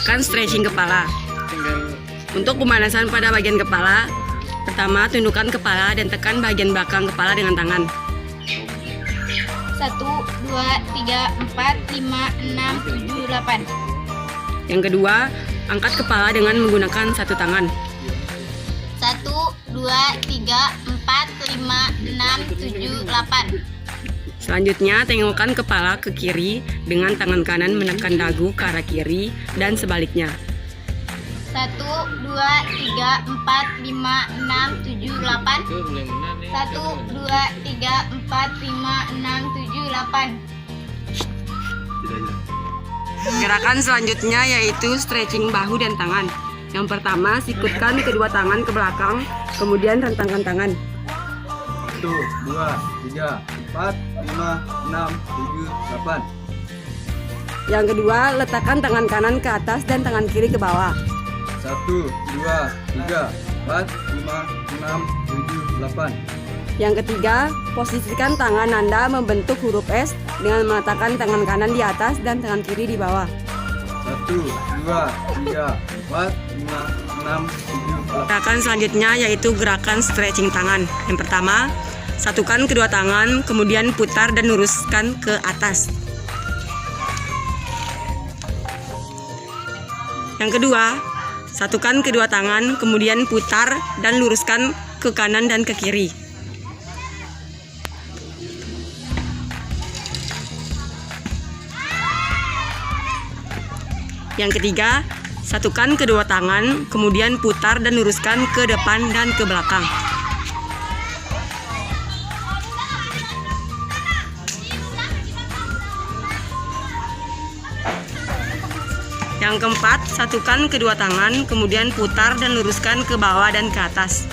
Gerakan stretching kepala. Untuk pemanasan pada bagian kepala, pertama tundukkan kepala dan tekan bagian belakang kepala dengan tangan. 1, 2, 3, 4, 5, 6, 7, 8. Yang kedua, angkat kepala dengan menggunakan satu tangan. 1, 2, 3, 4, 5, 6, 7, 8. Selanjutnya, tengokkan kepala ke kiri dengan tangan kanan menekan dagu ke arah kiri dan sebaliknya. 1, 2, 3, 4, 5, 6, 7, 8. 1, 2, 3, 4, 5, 6, 7, 8. Gerakan selanjutnya yaitu stretching bahu dan tangan. Yang pertama, sikutkan kedua tangan ke belakang, kemudian rentangkan tangan. 1, 2, 3, 4, 5, 6, 7, 8. Yang kedua, letakkan tangan kanan ke atas dan tangan kiri ke bawah. 1, 2, 3, 4, 5, 6, 7, 8. Yang ketiga, posisikan tangan Anda membentuk huruf S dengan meletakkan tangan kanan di atas dan tangan kiri di bawah. 1, 2, 3, 4, 5, 6, 7, 8. Gerakan selanjutnya yaitu gerakan stretching tangan. Yang pertama, satukan kedua tangan, kemudian putar dan luruskan ke atas. Yang kedua, satukan kedua tangan, kemudian putar dan luruskan ke kanan dan ke kiri. Yang ketiga, satukan kedua tangan, kemudian putar dan luruskan ke depan dan ke belakang. Yang keempat, satukan kedua tangan, kemudian putar dan luruskan ke bawah dan ke atas.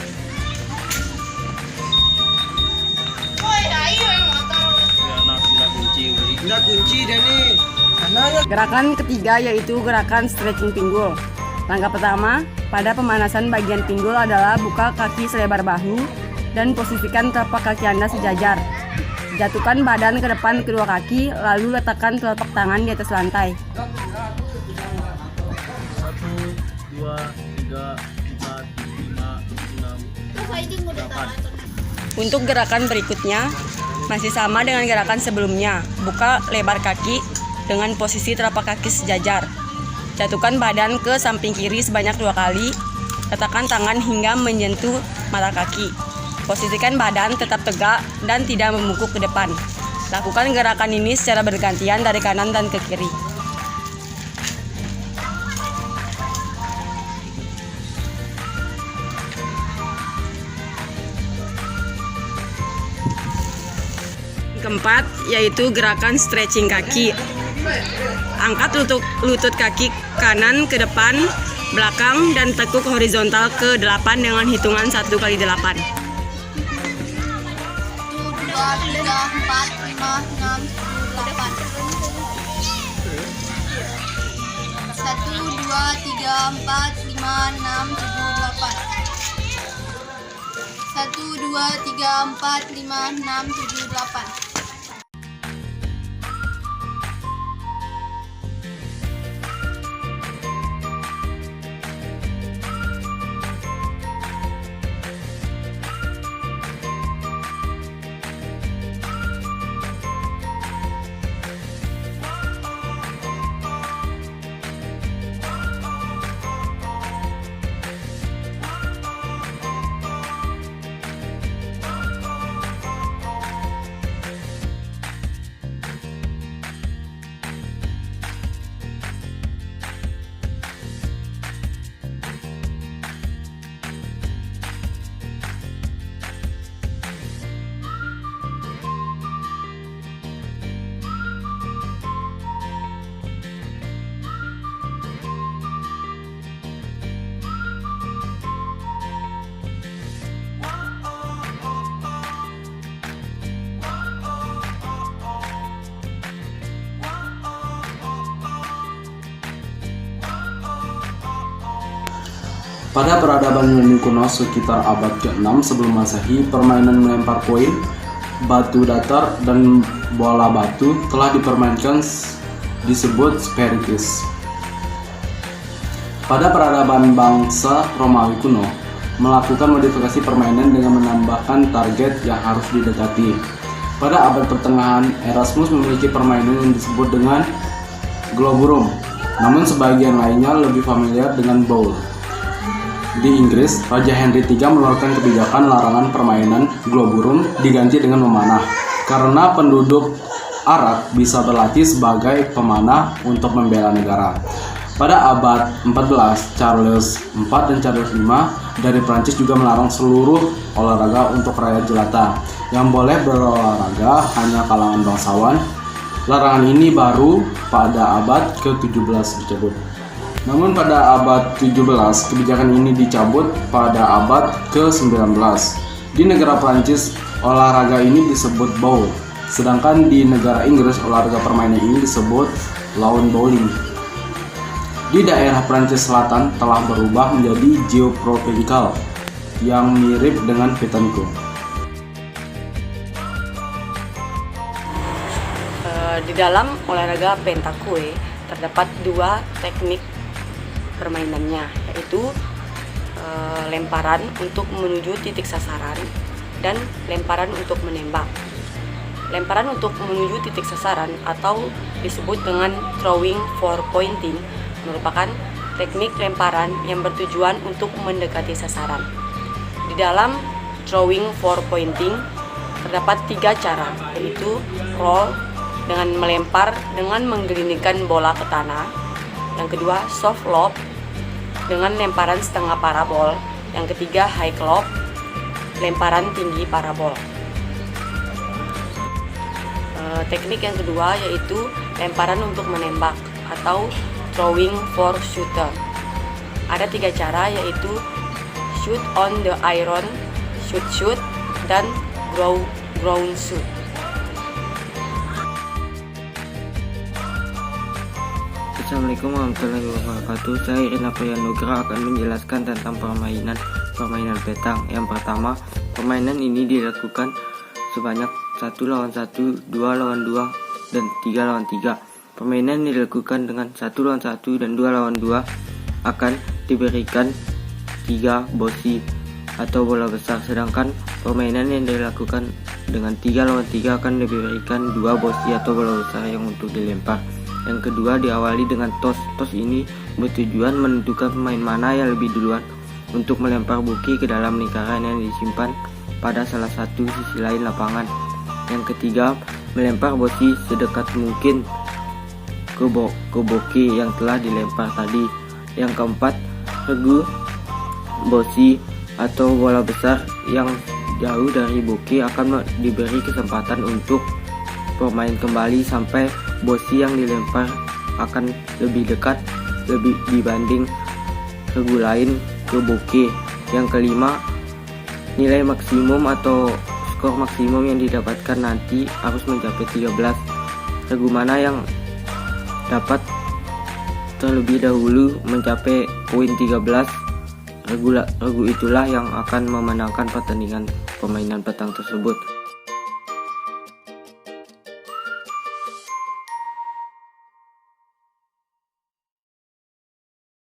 Nggak kunci deh nih. Gerakan ketiga yaitu gerakan stretching pinggul. Langkah pertama pada pemanasan bagian pinggul adalah buka kaki selebar bahu dan posisikan telapak kaki Anda sejajar. Jatuhkan badan ke depan kedua kaki, lalu letakkan telapak tangan di atas lantai. 1, 2, 3, 4, 5, 6, 8. Untuk gerakan berikutnya, masih sama dengan gerakan sebelumnya. Buka lebar kaki dengan posisi telapak kaki sejajar. Jatuhkan badan ke samping kiri sebanyak 2 kali. Letakkan tangan hingga menyentuh mata kaki. Posisikan badan tetap tegak dan tidak membungkuk ke depan. Lakukan gerakan ini secara bergantian dari kanan dan ke kiri. Keempat, yaitu gerakan stretching kaki. Angkat lutut kaki kanan ke depan, belakang, dan tekuk horizontal ke 8 dengan hitungan 1 kali 8. 1, 2, 3, 4, 5, 6, 7, 8. 1, 2, 3, 4, 5, 6, 7, 8. 1, 2, 3, 4, 5, 6, 7, 8. Pada peradaban Yunani kuno sekitar abad ke-6 sebelum Masehi, permainan melempar koin, batu datar, dan bola batu telah dipermainkan disebut spiritus. Pada peradaban bangsa Romawi kuno, melakukan modifikasi permainan dengan menambahkan target yang harus didekati. Pada abad pertengahan, Erasmus memiliki permainan yang disebut dengan globurum, namun sebagian lainnya lebih familiar dengan bowl. Di Inggris, Raja Henry III mengeluarkan kebijakan larangan permainan globurum diganti dengan memanah, karena penduduk Arab bisa berlatih sebagai pemanah untuk membela negara. Pada abad 14, Charles IV dan Charles V dari Prancis juga melarang seluruh olahraga untuk rakyat jelata. Yang boleh berolahraga hanya kalangan bangsawan. Larangan ini baru pada abad ke-17 dicabut. Namun pada abad 17, kebijakan ini dicabut pada abad ke-19. Di negara Prancis, olahraga ini disebut bowl, sedangkan di negara Inggris, olahraga permainan ini disebut lawn bowling. Di daerah Prancis Selatan telah berubah menjadi geoprovincial yang mirip dengan petanque. Di dalam olahraga pentakue terdapat dua teknik permainannya, yaitu lemparan untuk menuju titik sasaran dan lemparan untuk menembak. Lemparan untuk menuju titik sasaran atau disebut dengan throwing for pointing merupakan teknik lemparan yang bertujuan untuk mendekati sasaran. Di dalam throwing for pointing terdapat 3 cara, yaitu roll dengan melempar dengan menggelindingkan bola ke tanah. Yang kedua, soft lob dengan lemparan setengah parabol. Yang ketiga, high lob, lemparan tinggi parabol. Teknik yang kedua yaitu lemparan untuk menembak atau throwing for shooter. Ada 3 cara, yaitu shoot on the iron, shoot, dan ground shoot. Assalamualaikum warahmatullahi wabarakatuh. Saya Irina Priyanugra akan menjelaskan tentang permainan petang. Yang pertama, permainan ini dilakukan sebanyak 1 lawan 1, 2 lawan 2, dan 3 lawan 3. Permainan dilakukan dengan 1 lawan 1 dan 2 lawan 2 akan diberikan 3 bosi atau bola besar, sedangkan permainan yang dilakukan dengan 3 lawan 3 akan diberikan 2 bosi atau bola besar yang untuk dilempar. Yang kedua diawali dengan toss. Toss ini bertujuan menentukan pemain mana yang lebih duluan untuk melempar buki ke dalam lingkaran yang disimpan pada salah satu sisi lain lapangan. Yang ketiga, melempar bosi sedekat mungkin ke boki yang telah dilempar tadi. Yang keempat, regu bosi atau bola besar yang jauh dari boki akan diberi kesempatan untuk bermain kembali sampai bosi yang dilempar akan lebih dekat dibanding regu lain ke boki. Yang kelima, nilai maksimum atau skor maksimum yang didapatkan nanti harus mencapai 13. Regu mana yang dapat terlebih dahulu mencapai poin 13, regu itulah yang akan memenangkan pertandingan permainan petang tersebut.